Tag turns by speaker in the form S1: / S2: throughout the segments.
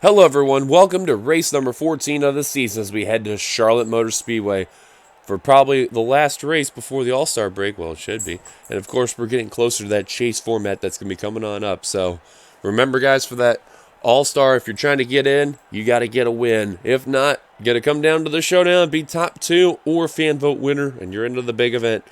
S1: Hello everyone, welcome to race number 14 of the season as we head to Charlotte Motor Speedway for probably the last race before the All-Star break. Well, it should be. And of course, we're getting closer to that chase format that's going to be coming on up. So remember guys, for that All-Star, if you're trying to get in, you got to get a win. If not, you got to come down to the showdown, be top 2 or fan vote winner, and you're into the big event.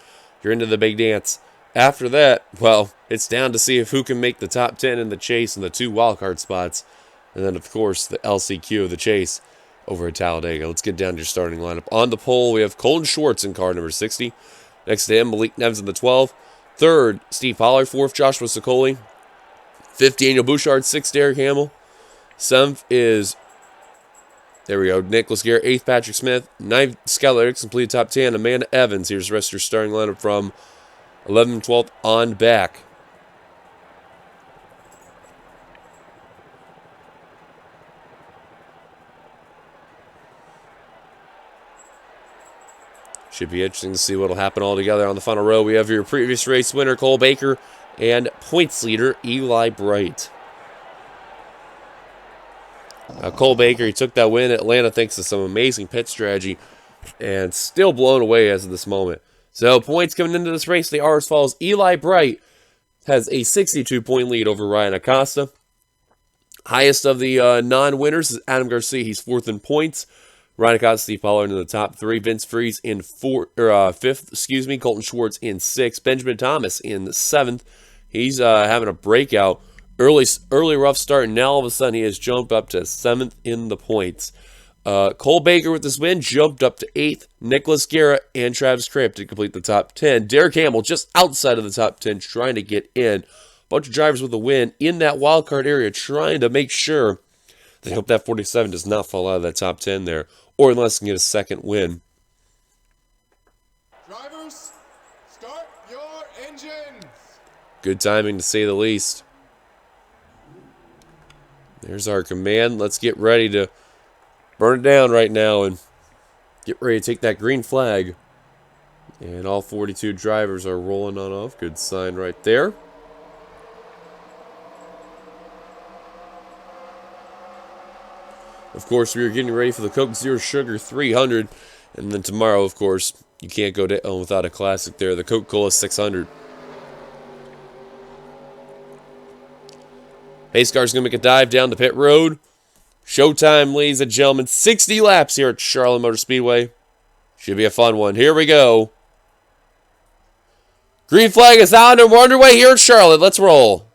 S1: You're into the big dance. After that, well, it's down to see if who can make the top 10 in the chase and the 2 wildcard spots. And then, of course, the LCQ of the chase over at Talladega. Let's get down to your starting lineup. On the pole, we have Colton Schwartz in car number 60. Next to him, Malik Neves in the 12. Third, Steve Pollard. Fourth, Joshua Sicoli. Fifth, Daniel Bouchard. Sixth, Derek Hamill. Seventh is, there we go, Nicholas Garrett. Eighth, Patrick Smith. Ninth, Skylar Dixon, completed top 10. Amanda Evans. Here's the rest of your starting lineup from 11th and 12th on back. Should be interesting to see what will happen all together on the final row. We have your previous race winner, Cole Baker, and points leader, Eli Bright. Now, Cole Baker, he took that win at Atlanta thanks to some amazing pit strategy, and still blown away as of this moment. So, points coming into this race, they are as follows. Eli Bright has a 62-point lead over Ryan Acosta. Highest of the non-winners is Adam Garcia. He's 4th in points. Ryan Acosta, Steve Pollard in the top 3. Vince Freeze in 5th. Colton Schwartz in 6th. Benjamin Thomas in 7th. He's having a breakout. Early rough start, and now all of a sudden he has jumped up to 7th in the points. Cole Baker with this win jumped up to 8th. Nicholas Garrett and Travis Cramp to complete the top 10. Derek Campbell just outside of the top 10 trying to get in. Bunch of drivers with a win in that wild card area trying to make sure they hope that 47 does not fall out of that top 10 there, or unless they can get a second win.
S2: Drivers, start your engines.
S1: Good timing to say the least. There's our command. Let's get ready to burn it down right now and get ready to take that green flag. And all 42 drivers are rolling on off. Good sign right there. Of course, we are getting ready for the Coke Zero Sugar 300. And then tomorrow, of course, you can't go down without a classic there. The Coca-Cola 600. Pace car's going to make a dive down the pit road. Showtime, ladies and gentlemen. 60 laps here at Charlotte Motor Speedway. Should be a fun one. Here we go. Green flag is out and we're underway here at Charlotte. Let's roll.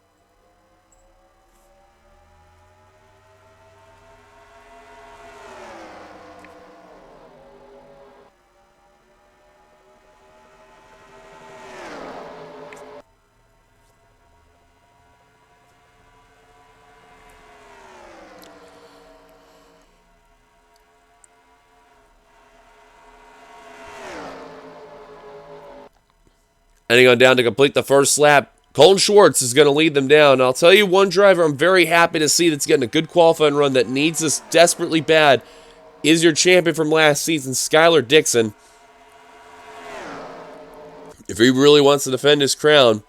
S1: Heading on down to complete the first lap. Colton Schwartz is going to lead them down. I'll tell you one driver I'm very happy to see that's getting a good qualifying run that needs this desperately bad is your champion from last season, Skylar Dixon. If he really wants to defend his crown,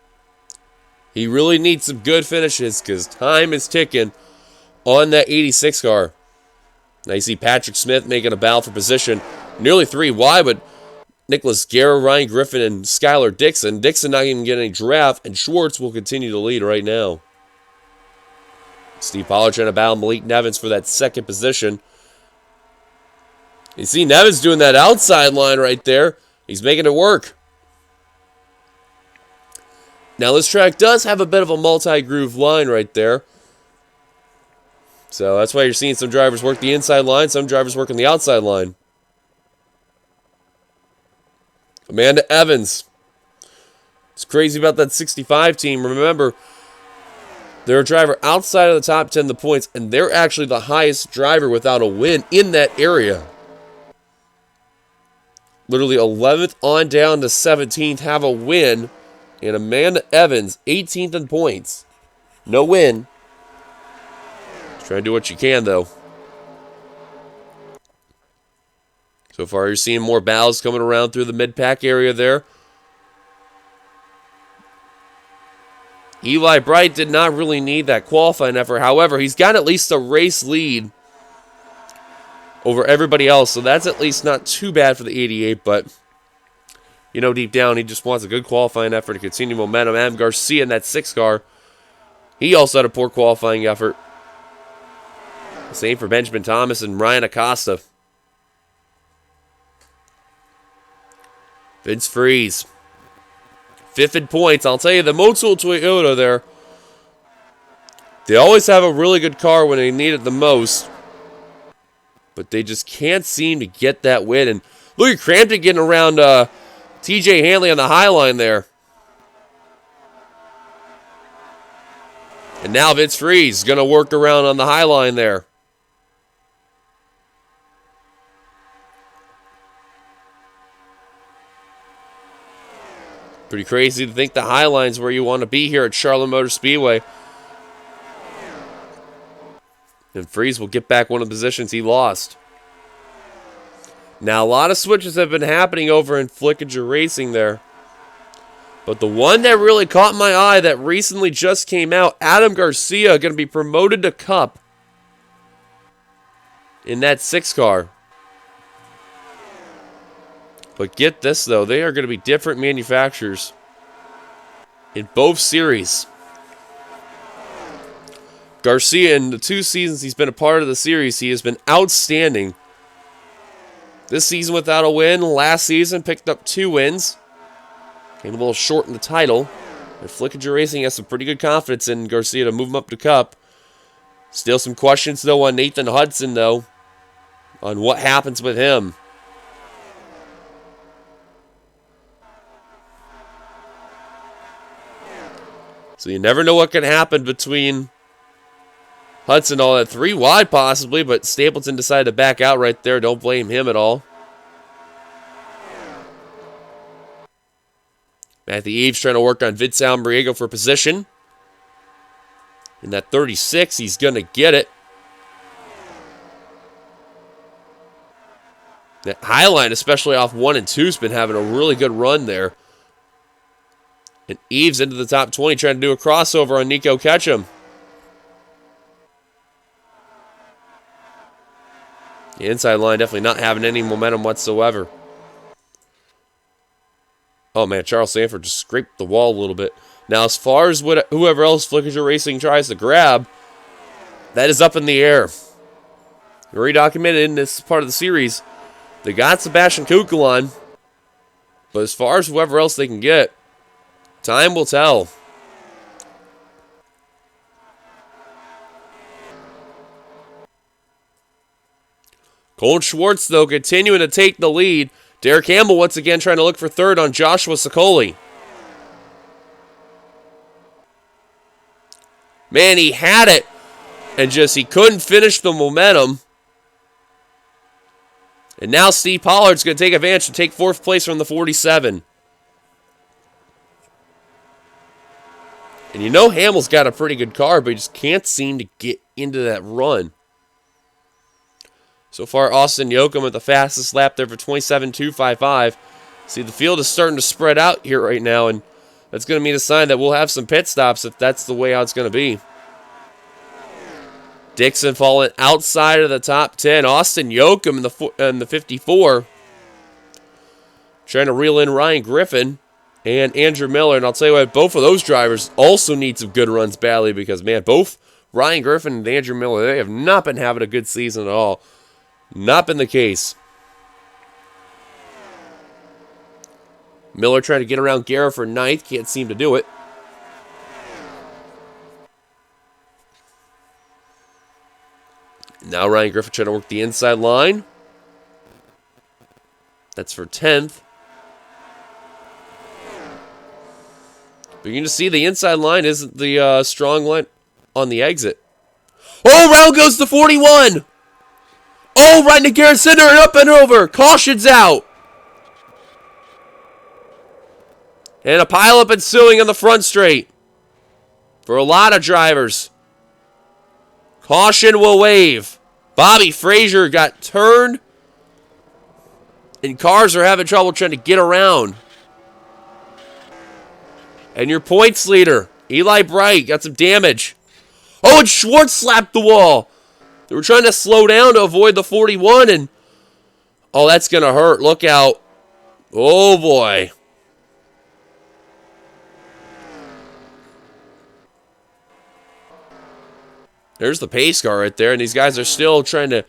S1: he really needs some good finishes because time is ticking on that 86 car. Now you see Patrick Smith making a battle for position. Nearly 3 wide, but Nicholas Garrett, Ryan Griffin, and Skylar Dixon. Dixon not even getting any draft, and Schwartz will continue to lead right now. Steve Pollard trying to battle Malik Nevins for that second position. You see Nevins doing that outside line right there. He's making it work. Now this track does have a bit of a multi-groove line right there. So that's why you're seeing some drivers work the inside line, some drivers working the outside line. Amanda Evans. It's crazy about that 65 team. Remember, they're a driver outside of the top 10 in the points, and they're actually the highest driver without a win in that area. Literally 11th on down to 17th have a win, and Amanda Evans, 18th in points. No win. Try to do what you can, though. So far, you're seeing more battles coming around through the mid-pack area there. Eli Bright did not really need that qualifying effort. However, he's got at least a race lead over everybody else, so that's at least not too bad for the 88, but you know, deep down, he just wants a good qualifying effort to continue momentum. Adam Garcia in that 6 car, he also had a poor qualifying effort. Same for Benjamin Thomas and Ryan Acosta. Vince Freeze, 5th in points. I'll tell you, the Motul Toyota there, they always have a really good car when they need it the most, but they just can't seem to get that win. And look at Crampton getting around TJ Hanley on the high line there. And now Vince Freeze is going to work around on the high line there. Pretty crazy to think the high line's where you want to be here at Charlotte Motor Speedway. And Freeze will get back one of the positions he lost. Now, a lot of switches have been happening over in Flickinger Racing there. But the one that really caught my eye that recently just came out, Adam Garcia going to be promoted to Cup in that 6 car. But get this, though. They are going to be different manufacturers in both series. Garcia, in the 2 seasons he's been a part of the series, he has been outstanding. This season without a win. Last season picked up 2 wins. Came a little short in the title. And Flickinger Racing has some pretty good confidence in Garcia to move him up to Cup. Still some questions, though, on Nathan Hudson, though, on what happens with him. So you never know what can happen between Hudson and all that. 3 wide possibly, but Stapleton decided to back out right there. Don't blame him at all. Matthew Eves trying to work on Vince Almbriego for position. In that 36, he's going to get it. That Highline, especially off 1 and 2, has been having a really good run there. And Eves into the top 20, trying to do a crossover on Nico Ketchum. The inside line definitely not having any momentum whatsoever. Oh man, Charles Sanford just scraped the wall a little bit. Now, as far as whoever else Flickinger Racing tries to grab, that is up in the air. Already documented in this part of the series, they got Sebastian Kukulon, but as far as whoever else they can get, time will tell. Colin Schwartz, though, continuing to take the lead. Derek Campbell once again trying to look for third on Joshua Sicoli. Man, he had it, and he couldn't finish the momentum. And now Steve Pollard's going to take advantage and take 4th place from the 47. And you know Hamill's got a pretty good car, but he just can't seem to get into that run. So far, Austin Yoakum with the fastest lap there for 27.255. See, the field is starting to spread out here right now, and that's going to mean a sign that we'll have some pit stops if that's the way how it's going to be. Dixon falling outside of the top 10. Austin Yoakum in the 54. Trying to reel in Ryan Griffin and Andrew Miller. And I'll tell you what, both of those drivers also need some good runs badly because, man, both Ryan Griffin and Andrew Miller, they have not been having a good season at all. Not been the case. Miller trying to get around Guerra for 9th. Can't seem to do it. Now Ryan Griffin trying to work the inside line. That's for 10th. But you can just see the inside line isn't the strong line on the exit. Oh, round goes to 41. Oh, right into Garrett Center and up and over. Caution's out. And a pileup ensuing on the front straight for a lot of drivers. Caution will wave. Bobby Frazier got turned. And cars are having trouble trying to get around. And your points leader, Eli Bright got some damage. Oh, and Schwartz slapped the wall. They were trying to slow down to avoid the 41, and oh, that's going to hurt. Look out. Oh, boy. There's the pace car right there, and these guys are still trying to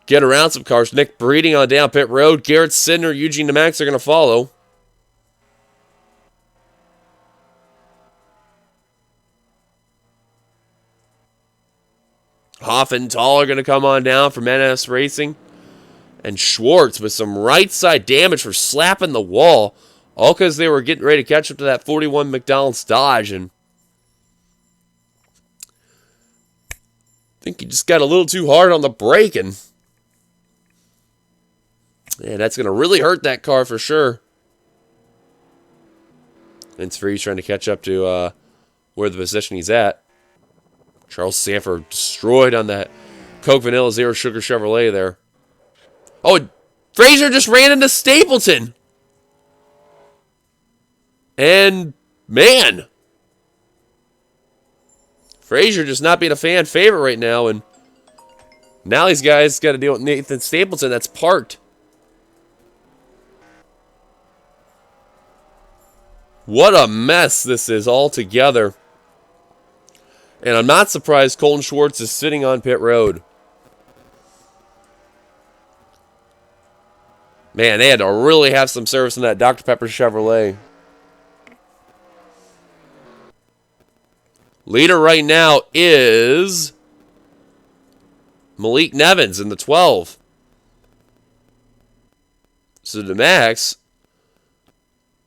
S1: get around some cars. Nick Breeding on down pit road. Garrett Sidner, Eugene DeMax are going to follow. Hoff and Tall are going to come on down from NS Racing. And Schwartz with some right side damage for slapping the wall. All because they were getting ready to catch up to that 41 McDonald's Dodge. And I think he just got a little too hard on the brake. And that's going to really hurt that car for sure. Vince Freeze trying to catch up to where the position he's at. Charles Sanford destroyed on that Coke Vanilla Zero Sugar Chevrolet there. Oh, Frazier just ran into Stapleton. And, man, Frazier just not being a fan favorite right now. And now these guys got to deal with Nathan Stapleton that's parked. What a mess this is altogether. And I'm not surprised Colton Schwartz is sitting on pit road. Man, they had to really have some service in that Dr. Pepper Chevrolet. Leader right now is Malik Nevins in the 12. So DeMax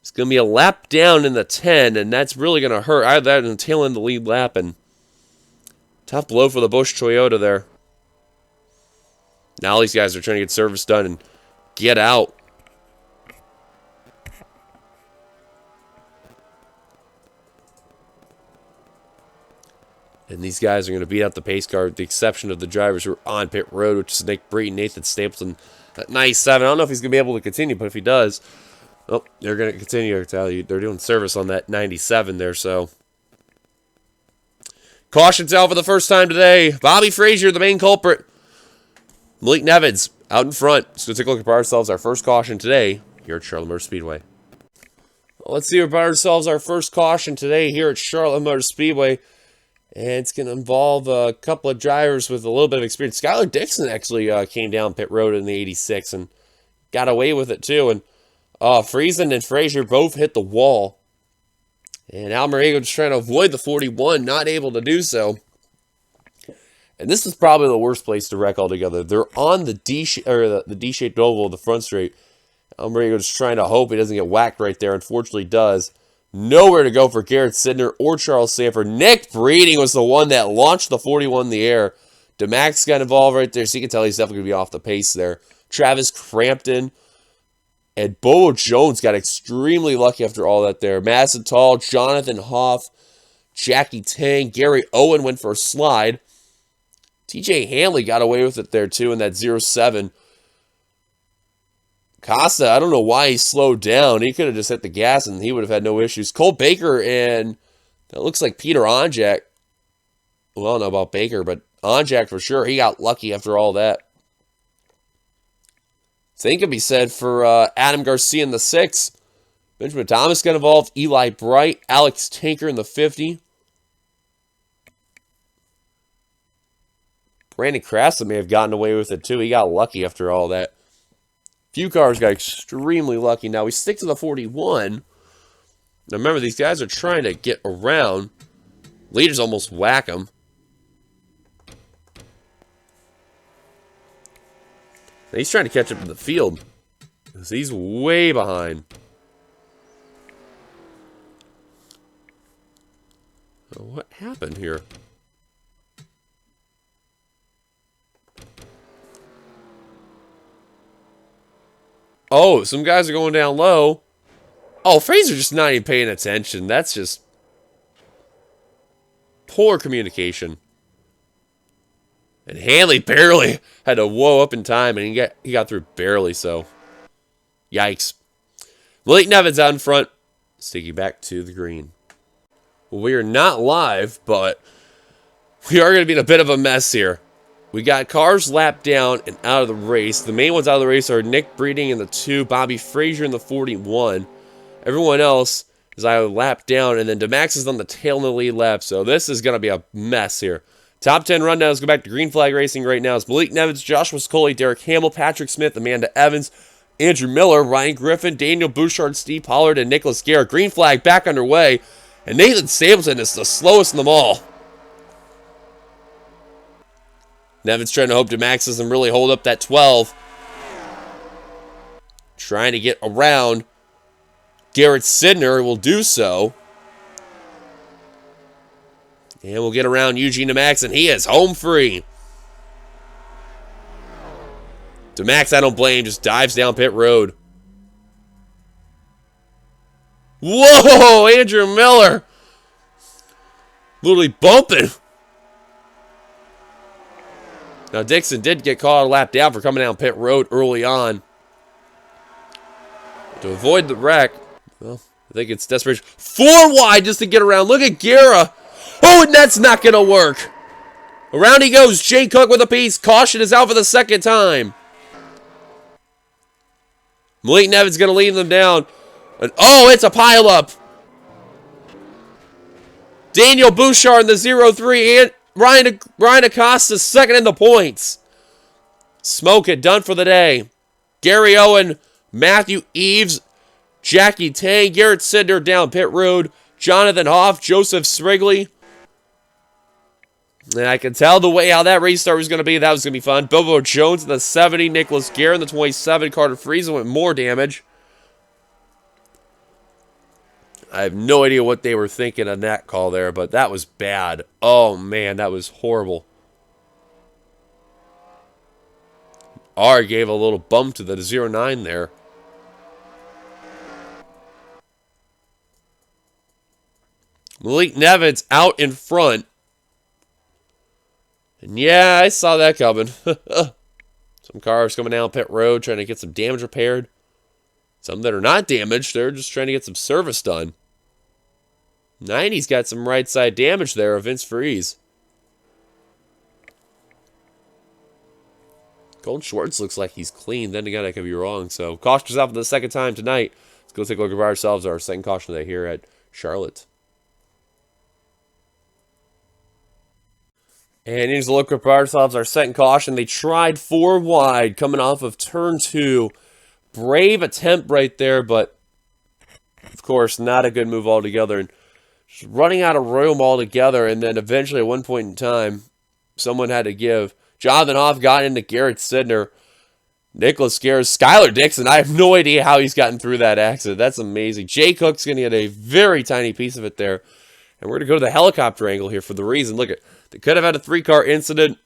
S1: is going to be a lap down in the 10, and that's really going to hurt. Either that and tail end the lead lap, and tough blow for the Busch Toyota there. Now these guys are trying to get service done and get out. And these guys are going to beat out the pace car with the exception of the drivers who are on pit road, which is Nick Breeden, Nathan Stapleton at 97. I don't know if he's going to be able to continue, but if he does, oh, they're going to continue to tell you. They're doing service on that 97 there, so. Caution's out for the first time today. Bobby Frazier, the main culprit. Malik Nevins out in front. So let's take a look at ourselves our first caution today here at Charlotte Motor Speedway. Well, let's see about ourselves our first caution today here at Charlotte Motor Speedway. And it's going to involve a couple of drivers with a little bit of experience. Skylar Dixon actually came down pit road in the 86 and got away with it too. And Friesen and Frazier both hit the wall. And Almerigo just trying to avoid the 41, not able to do so. And this is probably the worst place to wreck altogether. They're on the D-shaped oval of the front straight. Almerigo just trying to hope he doesn't get whacked right there. Unfortunately, does. Nowhere to go for Garrett Sidner or Charles Sanford. Nick Breeding was the one that launched the 41 in the air. DeMax got involved right there, so you can tell he's definitely going to be off the pace there. Travis Crampton and Bobo Jones got extremely lucky after all that there. Madison Tall, Jonathan Hoff, Jackie Tang, Gary Owen went for a slide. TJ Hanley got away with it there too in that 07. Costa, I don't know why he slowed down. He could have just hit the gas and he would have had no issues. Cole Baker and that looks like Peter Onjak. Well, I don't know about Baker, but Onjak for sure. He got lucky after all that. Same can be said for Adam Garcia in the 6. Benjamin Thomas got involved. Eli Bright, Alex Tinker in the 50. Brandon Krasson may have gotten away with it too. He got lucky after all that. Few cars got extremely lucky. Now we stick to the 41. Now remember, these guys are trying to get around. Leaders almost whack them. Now he's trying to catch up to the field, because he's way behind. What happened here? Oh, some guys are going down low. Oh, Fraser just not even paying attention. That's just poor communication. And Hanley barely had to whoa up in time, and he got through barely, so yikes. Malik Nevins out in front. Let's take you back to the green. We are not live, but we are going to be in a bit of a mess here. We got cars lapped down and out of the race. The main ones out of the race are Nick Breeding in the 2, Bobby Frazier in the 41. Everyone else is either lapped down, and then DeMax is on the tail in the lead lap, so this is going to be a mess here. Top 10 rundowns go back to Green Flag Racing right now. It's Malik Nevins, Joshua Scully, Derek Hamill, Patrick Smith, Amanda Evans, Andrew Miller, Ryan Griffin, Daniel Bouchard, Steve Pollard, and Nicholas Garrett. Green Flag back underway, and Nathan Stapleton is the slowest in them all. Nevins trying to hope DeMax doesn't really hold up that 12. Trying to get around. Garrett Sidner will do so. And we'll get around Eugene DeMax, and he is home free. DeMax, I don't blame, just dives down pit road. Whoa, Andrew Miller. Literally bumping. Now, Dixon did get caught a lap down for coming down pit road early on. To avoid the wreck, well, I think it's desperation. 4 wide just to get around. Look at Guerra. Oh, and that's not going to work. Around he goes. Jay Cook with a piece. Caution is out for the second time. Malik Nevins going to lead them down. And, oh, it's a pileup. Daniel Bouchard in the 0-3 and Ryan Acosta second in the points. Smoke it, done for the day. Gary Owen, Matthew Eves, Jackie Tang, Garrett Sidner down pit road, Jonathan Hoff, Joseph Srigley. And I can tell the way how that race start was going to be. That was going to be fun. Bobo Jones in the 70, Nicholas Garrett in the 27, Carter Friesen with more damage. I have no idea what they were thinking on that call there, but that was bad. Oh, man, that was horrible. R gave a little bump to the 0-9 there. Malik Nevins out in front. And yeah, I saw that coming. Some cars coming down pit road trying to get some damage repaired. Some that are not damaged, they're just trying to get some service done. 90's got some right side damage there of Vince Freeze. Colton Schwartz looks like he's clean. Then again, I could be wrong. So, caution's out for the second time tonight. Let's go take a look at ourselves, our second caution today here at Charlotte. And here's a look at ourselves, our second caution. They tried 4 wide coming off of turn 2. Brave attempt right there, but of course, not a good move altogether. And just running out of room altogether, and then eventually at one point in time, someone had to give. Jonathan Hoff got into Garrett Sidner. Nicholas Garrett, Skylar Dixon. I have no idea how he's gotten through that accident. That's amazing. Jay Cook's going to get a very tiny piece of it there. And we're going to go to the helicopter angle here for the reason. Look, they could have had a 3-car incident.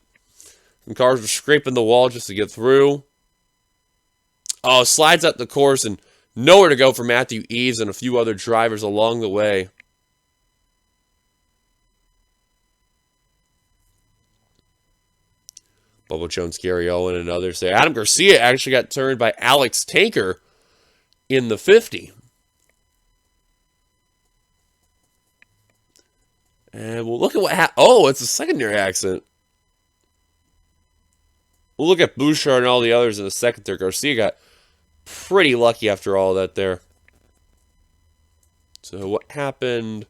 S1: Some cars were scraping the wall just to get through. Oh, slides up the course and nowhere to go for Matthew Eves and a few other drivers along the way. Bubba Jones, Gary Owen, and others there. Adam Garcia actually got turned by Alex Tanker in the 50. And we'll look at what happened. Oh, it's a secondary accident. We'll look at Bouchard and all the others in a second there. Garcia got pretty lucky after all that there. So what happened?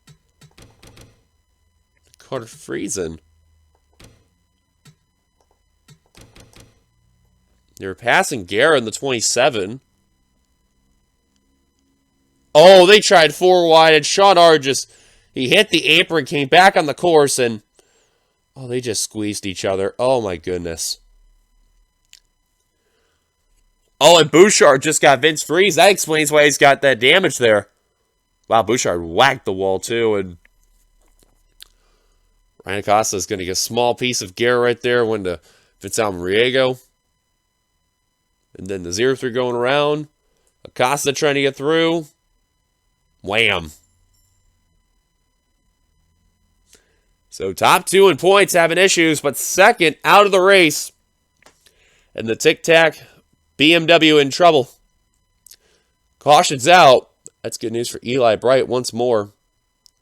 S1: Carter Friesen. They were passing Garrett in the 27. Oh, they tried 4 wide, and Sean R he hit the apron, came back on the course, and oh, they just squeezed each other. Oh my goodness. Oh, and Bouchard just got Vince Freeze. That explains why he's got that damage there. Wow, Bouchard whacked the wall too, and Ryan Acosta is going to get a small piece of Garrett right there. Went to Vince Almariego. And then the 0-3 going around. Acosta trying to get through. Wham. So top 2 in points having issues, but second out of the race. And the Tic Tac BMW in trouble. Caution's out. That's good news for Eli Bright once more.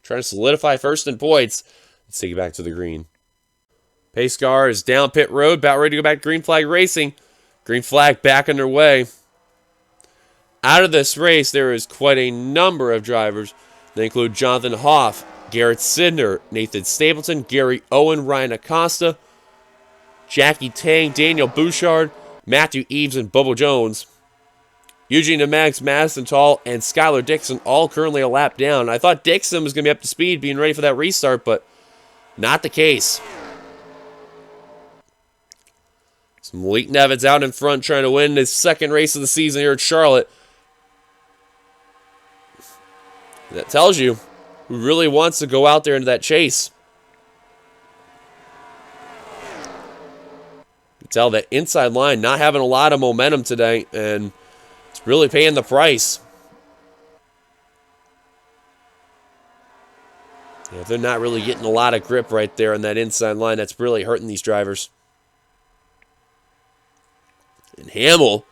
S1: trying to solidify first in points. Let's take it back to the green. Pace car is down pit road, about ready to go back to green flag racing. Green flag back underway. Out of this race, there is quite a number of drivers. They include Jonathan Hoff, Garrett Sidner, Nathan Stapleton, Gary Owen, Ryan Acosta, Jackie Tang, Daniel Bouchard, Matthew Eves, and Bobo Jones. Eugene DeMax, Madison Tall, and Skylar Dixon all currently a lap down. I thought Dixon was going to be up to speed, being ready for that restart, but not the case. So Malik Nevins out in front trying to win his second race of the season here at Charlotte. That tells you who really wants to go out there into that chase. You can tell that inside line not having a lot of momentum today, and it's really paying the price. Yeah, they're not really getting a lot of grip right there on that inside line. That's really hurting these drivers. And Hamill,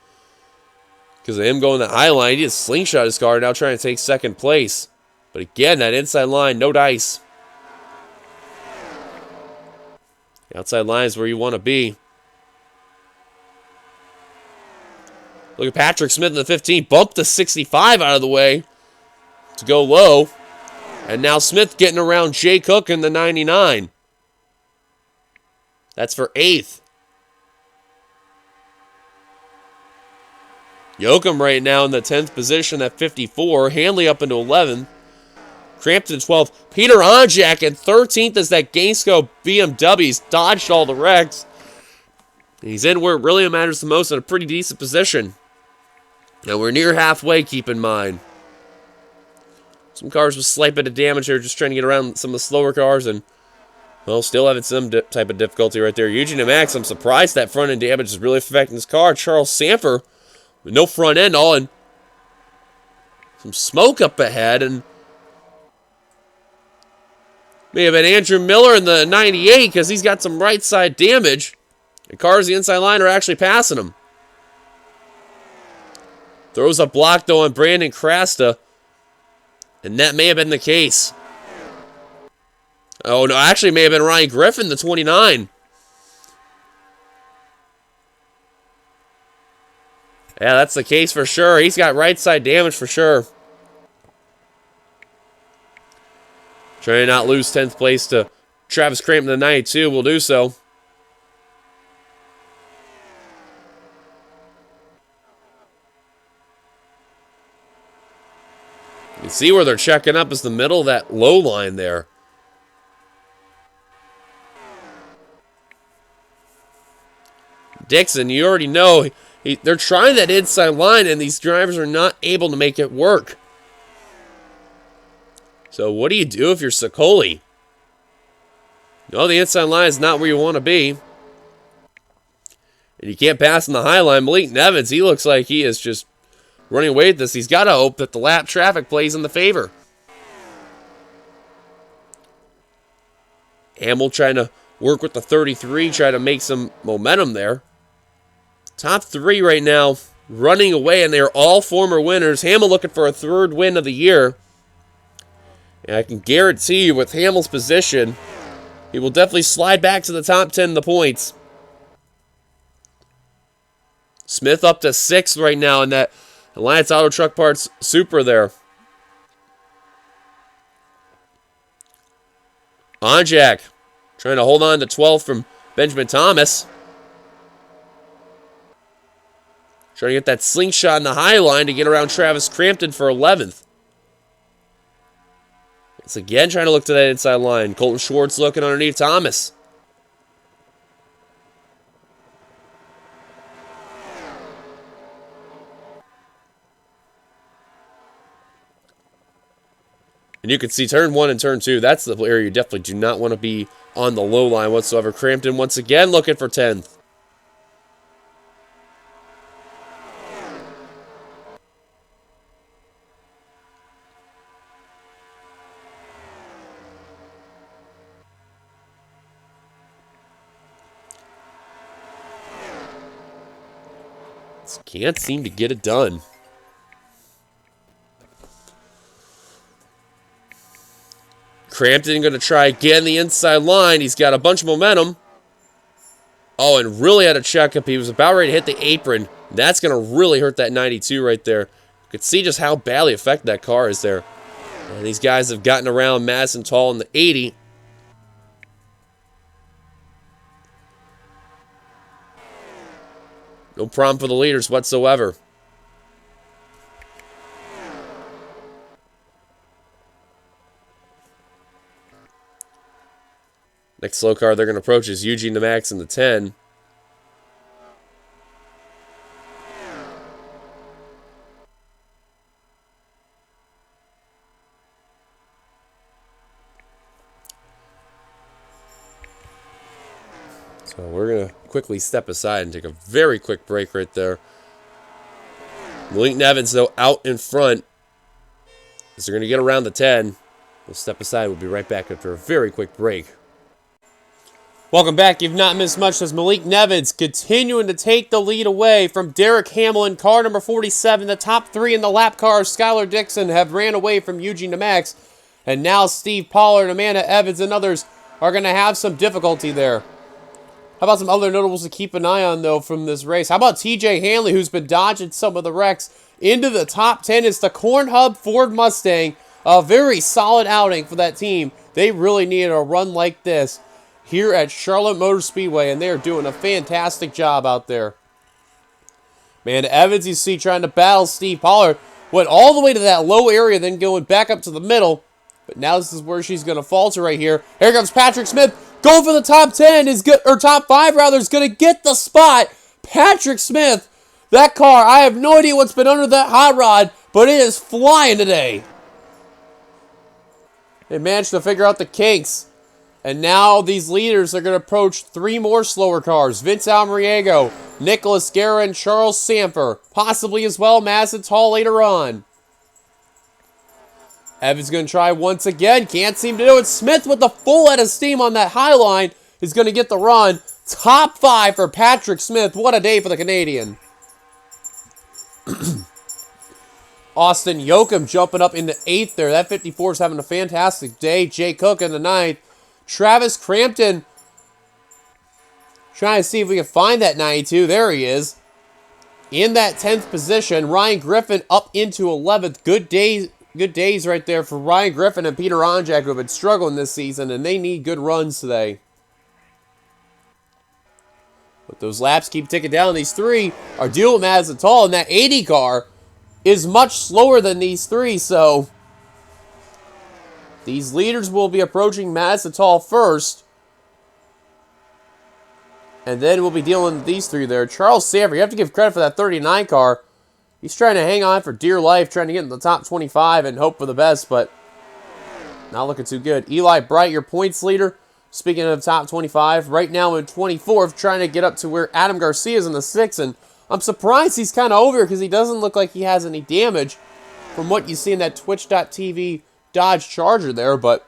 S1: because of him going the high line, he just slingshot his car, now trying to take second place. But again, that inside line, no dice. The outside line is where you want to be. Look at Patrick Smith in the 15. Bumped the 65 out of the way to go low. And now Smith getting around Jay Cook in the 99. That's for 8th. Yoakum right now in the 10th position at 54. Hanley up into 11th. Crampton 12th. Peter Onjak in 13th as that Gainesco BMW's dodged all the wrecks. He's in where it really matters the most in a pretty decent position. Now we're near halfway, keep in mind. Some cars with slight bit of damage here, just trying to get around some of the slower cars, and, well, still having some type of difficulty right there. Eugene and Max, I'm surprised that front end damage is really affecting this car. Charles Sanford with no front end all, and some smoke up ahead, and may have been Andrew Miller in the 98 because he's got some right side damage. And cars the inside line are actually passing him. Throws a block though on Brandon Crasta. And that may have been the case. Oh no, actually may have been Ryan Griffin, the 29. Yeah, that's the case for sure. He's got right side damage for sure. Trying to not lose 10th place to Travis Crampton, the 92. Will do so. You can see where they're checking up is the middle of that low line there. Dixon, you already know, they're trying that inside line, and these drivers are not able to make it work. So what do you do if you're Sicoli? No, the inside line is not where you want to be. And you can't pass in the high line. Malik Nevins, he looks like he is just running away with this. He's got to hope that the lap traffic plays in the favor. Hamill trying to work with the 33, try to make some momentum there. Top 3 right now running away, and they are all former winners. Hamill looking for a 3rd win of the year. And I can guarantee you with Hamill's position, he will definitely slide back to the top 10 in the points. Smith up to 6th right now in that Alliance Auto Truck Parts Super there. Onjak trying to hold on to 12th from Benjamin Thomas. Trying to get that slingshot in the high line to get around Travis Crampton for 11th. It's again trying to look to that inside line. Colton Schwartz looking underneath Thomas. And you can see turn 1 and turn 2. That's the area you definitely do not want to be on the low line whatsoever. Crampton once again looking for 10th. Can't seem to get it done. Crampton going to try again the inside line. He's got a bunch of momentum. Oh, and really had a checkup. He was about ready to hit the apron. That's going to really hurt that 92 right there. You could see just how badly affected that car is there. And these guys have gotten around Madison Tall in the 80. No problem for the leaders whatsoever. Next slow car they're going to approach is Eugene DeMax in the 10. So we're going to quickly step aside and take a very quick break right there. Malik Nevins, though, out in front. As they're going to get around the 10. We'll step aside. We'll be right back after a very quick break. Welcome back. You've not missed much as Malik Nevins continuing to take the lead away from Derek Hamill in car number 47. The top three in the lap cars, Skylar Dixon, have ran away from Eugene DeMax. And now Steve Pollard, Amanda Evans, and others are going to have some difficulty there. How about some other notables to keep an eye on, though, from this race? How about TJ Hanley, who's been dodging some of the wrecks? Into the top 10 is the Corn Hub Ford Mustang. A very solid outing for that team. They really needed a run like this here at Charlotte Motor Speedway, and they're doing a fantastic job out there. Man, Evans, you see, trying to battle Steve Pollard. Went all the way to that low area, then going back up to the middle. But now this is where she's going to falter right here. Here comes Patrick Smith. Going for the top 10 is good, or top 5 rather, is going to get the spot. Patrick Smith, that car, I have no idea what's been under that hot rod, but it is flying today. They managed to figure out the kinks. And now these leaders are going to approach 3 more slower cars. Vince Almariego, Nicholas Guerra, and Charles Sanford. Possibly as well Madison Tall later on. Evans going to try once again. Can't seem to do it. Smith with the full head of steam on that high line is going to get the run. Top 5 for Patrick Smith. What a day for the Canadian. Austin Yoakum jumping up into 8th there. That 54 is having a fantastic day. Jay Cook in the 9th. Travis Crampton trying to see if we can find that 92. There he is. In that 10th position. Ryan Griffin up into 11th. Good days right there for Ryan Griffin and Peter Onjak, who have been struggling this season, and they need good runs today. But those laps keep ticking down. These 3 are dealing with Madison Tall, and that 80 car is much slower than these 3, so these leaders will be approaching Madison Tall first. And then we'll be dealing with these 3 there. Charles Sanford, you have to give credit for that 39 car. He's trying to hang on for dear life, trying to get in the top 25 and hope for the best, but not looking too good. Eli Bright, your points leader. Speaking of top 25, right now in 24th, trying to get up to where Adam Garcia is in the 6th, and I'm surprised he's kind of over here because he doesn't look like he has any damage from what you see in that Twitch.tv Dodge Charger there, but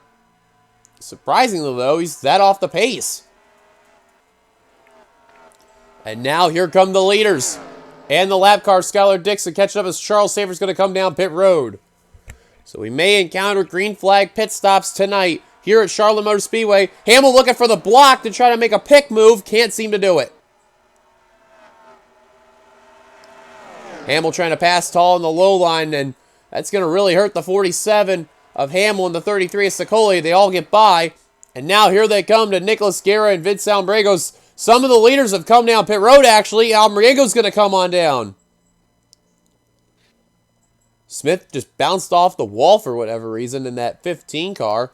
S1: surprisingly, though, he's that off the pace. And now here come the leaders. And the lap car, Skylar Dixon, catching up as Charles Sanford's going to come down pit road. So we may encounter green flag pit stops tonight here at Charlotte Motor Speedway. Hamill looking for the block to try to make a pick move. Can't seem to do it. Hamill trying to pass Tall on the low line, and that's going to really hurt the 47 of Hamill and the 33 of Sicoli. They all get by. And now here they come to Nicholas Guerra and Vince Almbriegos. Some of the leaders have come down pit road, actually. Almbriego's going to come on down. Smith just bounced off the wall for whatever reason in that 15 car.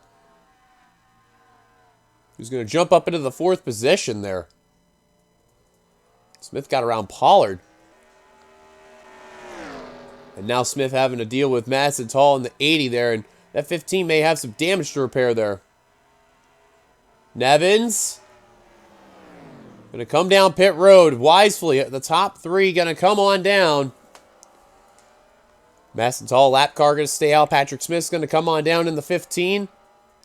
S1: He's going to jump up into the 4th position there. Smith got around Pollard. And now Smith having to deal with Madison Tall in the 80 there. And that 15 may have some damage to repair there. Nevins going to come down pit road wisely. The top 3 going to come on down. Madison Tall lap car going to stay out. Patrick Smith's going to come on down in the 15.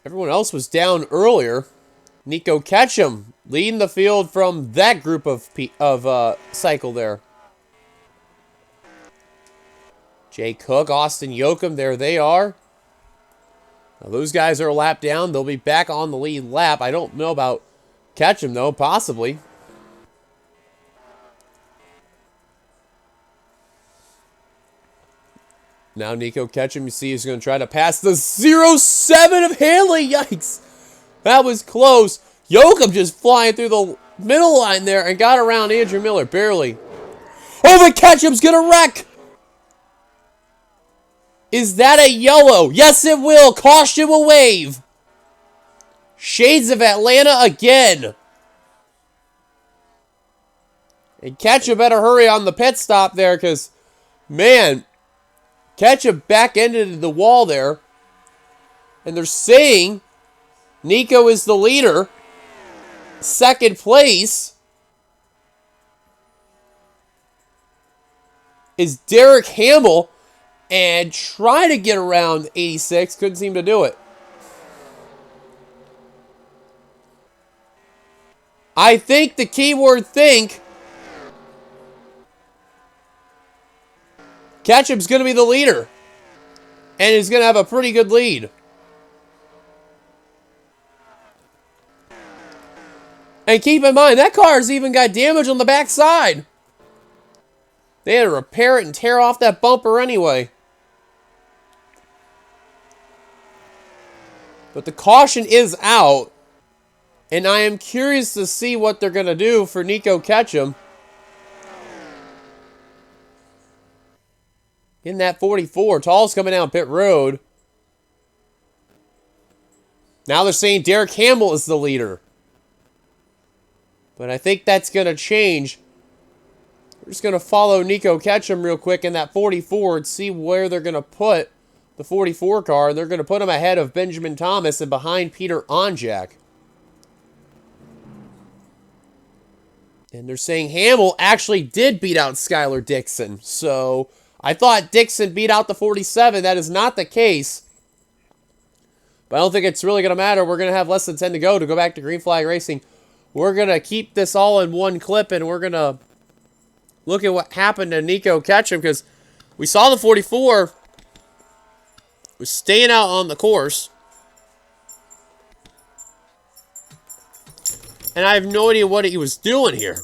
S1: Everyone else was down earlier. Nico Ketchum leading the field from that group of cycle there. Jay Cook, Austin Yoakum, there they are. Now, those guys are a lap down. They'll be back on the lead lap. I don't know about Ketchum, though. Possibly. Now Nico Ketchum, you see, is going to try to pass the 0-7 of Hanley. Yikes. That was close. Yoakum just flying through the middle line there and got around Andrew Miller, barely. Oh, but Ketchum's going to wreck. Is that a yellow? Yes, it will. Caution will wave. Shades of Atlanta again. And Ketchum better hurry on the pit stop there because, man, Ketchum back-ended the wall there. And they're saying Nico is the leader. Second place is Derek Hamill. And try to get around 86. Couldn't seem to do it. I think the keyword think. Ketchum's going to be the leader. And he's going to have a pretty good lead. And keep in mind, that car's even got damage on the backside. They had to repair it and tear off that bumper anyway. But the caution is out. And I am curious to see what they're going to do for Nico Ketchum. In that 44. Tall's coming down pit road. Now they're saying Derek Campbell is the leader. But I think that's going to change. We're just going to follow Nico Ketchum real quick in that 44 and see where they're going to put the 44 car. They're going to put him ahead of Benjamin Thomas and behind Peter Onjak. And they're saying Hamill actually did beat out Skylar Dixon. So I thought Dixon beat out the 47. That is not the case. But I don't think it's really going to matter. We're going to have less than 10 to go back to Green Flag Racing. We're going to keep this all in one clip and we're going to look at what happened to Nico Ketchum because we saw the 44 was staying out on the course. And I have no idea what he was doing here.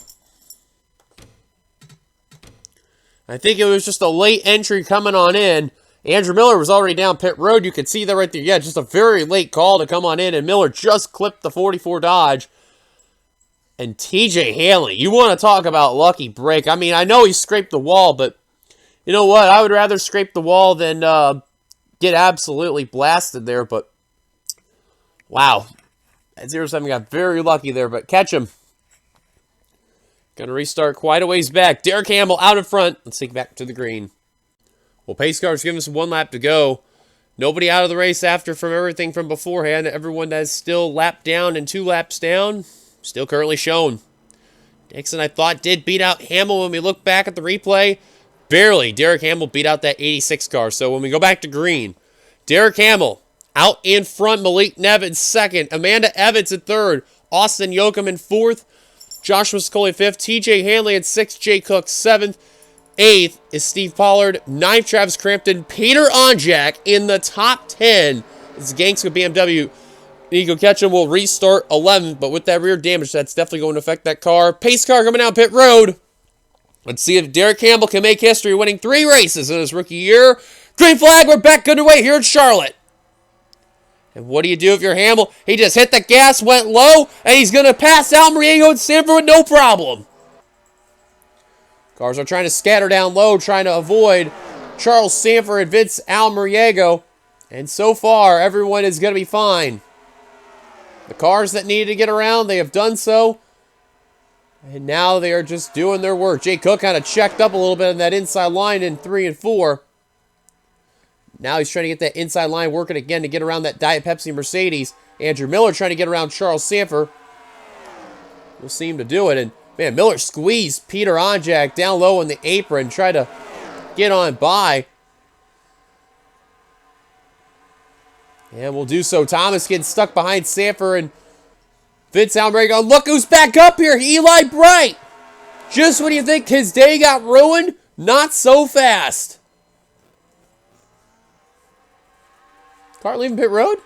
S1: I think it was just a late entry coming on in. Andrew Miller was already down pit road. You could see that right there. Yeah, just a very late call to come on in. And Miller just clipped the 44 Dodge. And TJ Hanley, you want to talk about lucky break. I mean, I know he scraped the wall, but you know what? I would rather scrape the wall than get absolutely blasted there. But wow. That 0-7 got very lucky there, but Ketchum going to restart quite a ways back. Derek Campbell out in front. Let's take back to the green. Well, pace car's giving us one lap to go. Nobody out of the race after from everything from beforehand. Everyone that's still lapped down and 2 laps down, still currently shown. Dixon, I thought, did beat out Hamill when we look back at the replay. Barely. Derek Hamill beat out that 86 car. So when we go back to green, Derek Hamill out in front, Malik Nevins second, Amanda Evans in third, Austin Yoakum in fourth, Joshua Scully fifth, TJ Hanley in sixth, Jay Cook seventh, eighth is Steve Pollard, ninth Travis Crampton, Peter Onjak in the top 10. It's Ganks with BMW. Nico Ketchum will restart 11th, but with that rear damage, that's definitely going to affect that car. Pace car coming out pit road. Let's see if Derek Campbell can make history, winning 3 races in his rookie year. Green flag, we're back underway here in Charlotte. And what do you do if you're Hamill? He just hit the gas, went low, and he's going to pass out Muriego and Sanford with no problem. Cars are trying to scatter down low, trying to avoid Charles Sanford and Vince Almuriego. And so far, everyone is going to be fine. The cars that needed to get around, they have done so. And now they are just doing their work. Jay Cook kind of checked up a little bit in that inside line in 3 and 4. Now he's trying to get that inside line working again to get around that Diet Pepsi Mercedes. Andrew Miller trying to get around Charles Sanford. We'll see him to do it. And, man, Miller squeezed Peter Onjak down low in the apron. Tried to get on by. And we'll do so. Thomas getting stuck behind Sanford and Vince Almuriego. Look who's back up here. Eli Bright. Just when you think his day got ruined, not so fast. Car leaving pit road?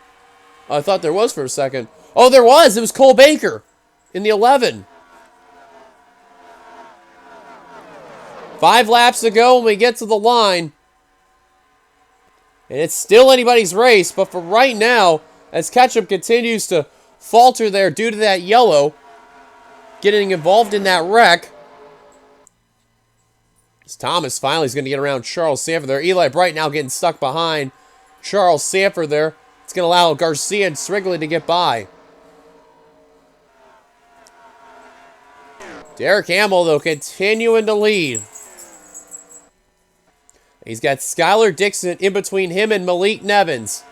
S1: Oh, I thought there was for a second. Oh, there was. It was Cole Baker in the 11. 5 laps to go when we get to the line. And it's still anybody's race, but for right now, as Ketchum continues to falter there due to that yellow, getting involved in that wreck, as Thomas finally is going to get around Charles Sanford there. Eli Bright now getting stuck behind Charles Sanford there. It's going to allow Garcia and Strigley to get by. Derek Hamill, though, continuing to lead. He's got Skylar Dixon in between him and Malik Nevins.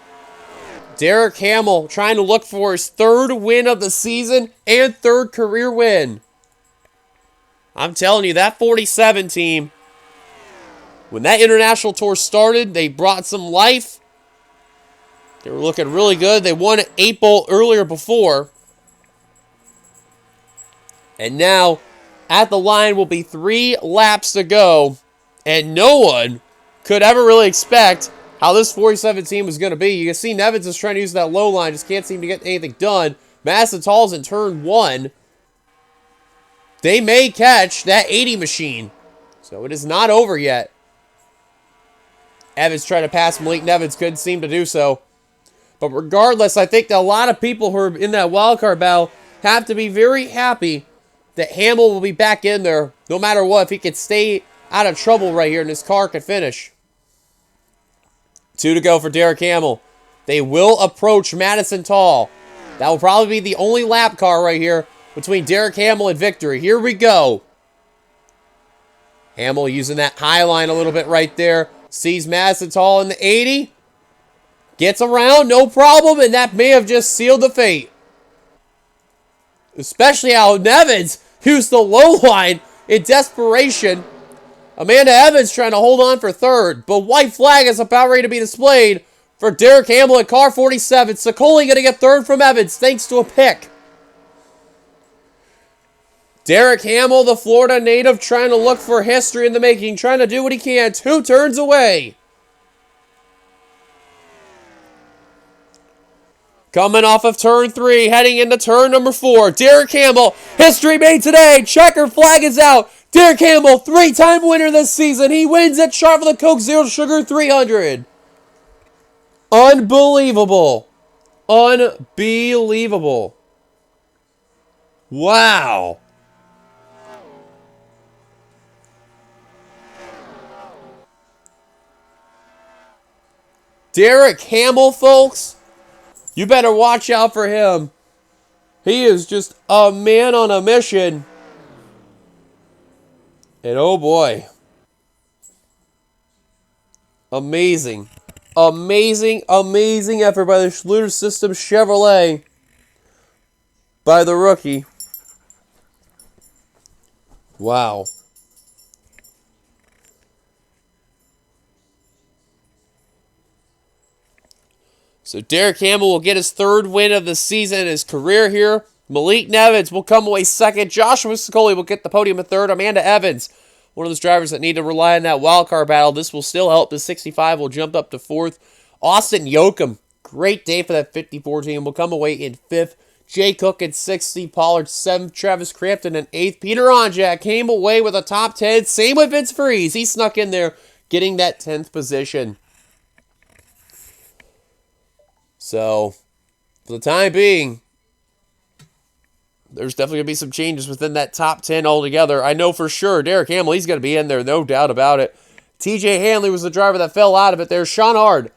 S1: Derek Hamill trying to look for his 3rd win of the season and 3rd career win. I'm telling you, that 47 team, when that international tour started, they brought some life. They were looking really good. They won an 8 Bowl earlier before. And now, at the line will be 3 laps to go. And no one could ever really expect how this 47 team was going to be. You can see Nevins is trying to use that low line. Just can't seem to get anything done. Massatall's in turn 1. They may catch that 80 machine. So it is not over yet. Evans trying to pass Malik Nevins. Couldn't seem to do so. But regardless, I think that a lot of people who are in that wildcard battle have to be very happy that Hamill will be back in there no matter what. If he could stay out of trouble right here and his car could finish. 2 to go for Derek Hamill. They will approach Madison Tall. That will probably be the only lap car right here between Derek Hamill and victory. Here we go. Hamill using that high line a little bit right there. Sees Madison Tall in the 80. Gets around, no problem, and that may have just sealed the fate. Especially how Nevins used the low line in desperation. Amanda Evans trying to hold on for 3rd, but white flag is about ready to be displayed for Derek Hamill at car 47. Sicoli going to get 3rd from Evans thanks to a pick. Derek Hamill, the Florida native, trying to look for history in the making, trying to do what he can. 2 turns away. Coming off of turn 3, heading into turn number 4. Derek Hamill, history made today. Checker flag is out. Derek Campbell, 3-time winner this season. He wins at Charlotte Coke Zero Sugar 300. Unbelievable. Unbelievable. Wow. Derek Hamill, folks, you better watch out for him. He is just a man on a mission. And oh boy. Amazing. Amazing, amazing effort by the Schluter System Chevrolet. By the rookie. Wow. So Derek Campbell will get his 3rd win of the season in his career here. Malik Nevins will come away 2nd. Joshua Sicoli will get the podium at 3rd. Amanda Evans, one of those drivers that need to rely on that wildcard battle. This will still help. The 65 will jump up to 4th. Austin Yoakum, great day for that 54 team, will come away in 5th. Jay Cook at 6th. Steve Pollard 7th. Travis Crampton in 8th. Peter Onjak came away with a top 10. Same with Vince Freeze. He snuck in there, getting that 10th position. So, for the time being, there's definitely going to be some changes within that top 10 altogether. I know for sure Derek Hamill, he's going to be in there, no doubt about it. TJ Hanley was the driver that fell out of it there. Sean Hard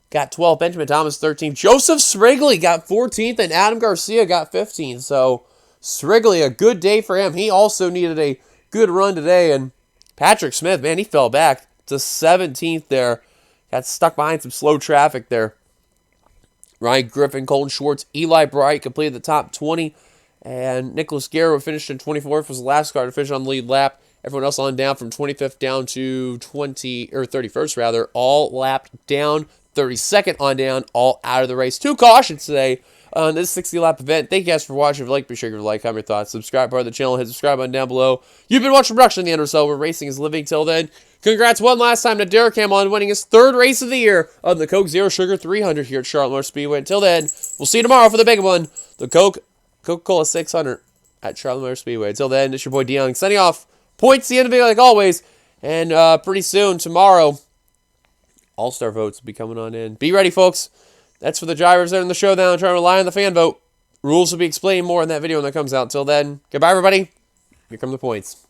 S1: got 12th. Benjamin Thomas 13th. Joseph Srigley got 14th, and Adam Garcia got 15th. So, Srigley, a good day for him. He also needed a good run today. And Patrick Smith, man, he fell back to 17th there. Got stuck behind some slow traffic there. Ryan Griffin, Colton Schwartz, Eli Bright completed the top 20. And Nicholas Guerrero finished in 24th, was the last car to finish on the lead lap. Everyone else on down from 25th down to 31st rather, all lapped down. 32nd on down, all out of the race. 2 cautions today on this 60-lap event. Thank you guys for watching. If you like, be sure to like, comment your thoughts, subscribe part of the channel, hit the subscribe button down below. You've been watching production of the NRSL, where racing is living. Till then, congrats one last time to Derek Campbell on winning his 3rd race of the year on the Coke Zero Sugar 300 here at Charlotte Motor Speedway. Until then, we'll see you tomorrow for the big one, the Coca-Cola 600 at Charlotte Motor Speedway. Until then, it's your boy Dion signing off. Points the end of the video like always, and pretty soon, tomorrow, All-Star votes will be coming on in. Be ready, folks. That's for the drivers there in the showdown, trying to rely on the fan vote. Rules will be explained more in that video when that comes out. Until then, goodbye, everybody. Here come the points.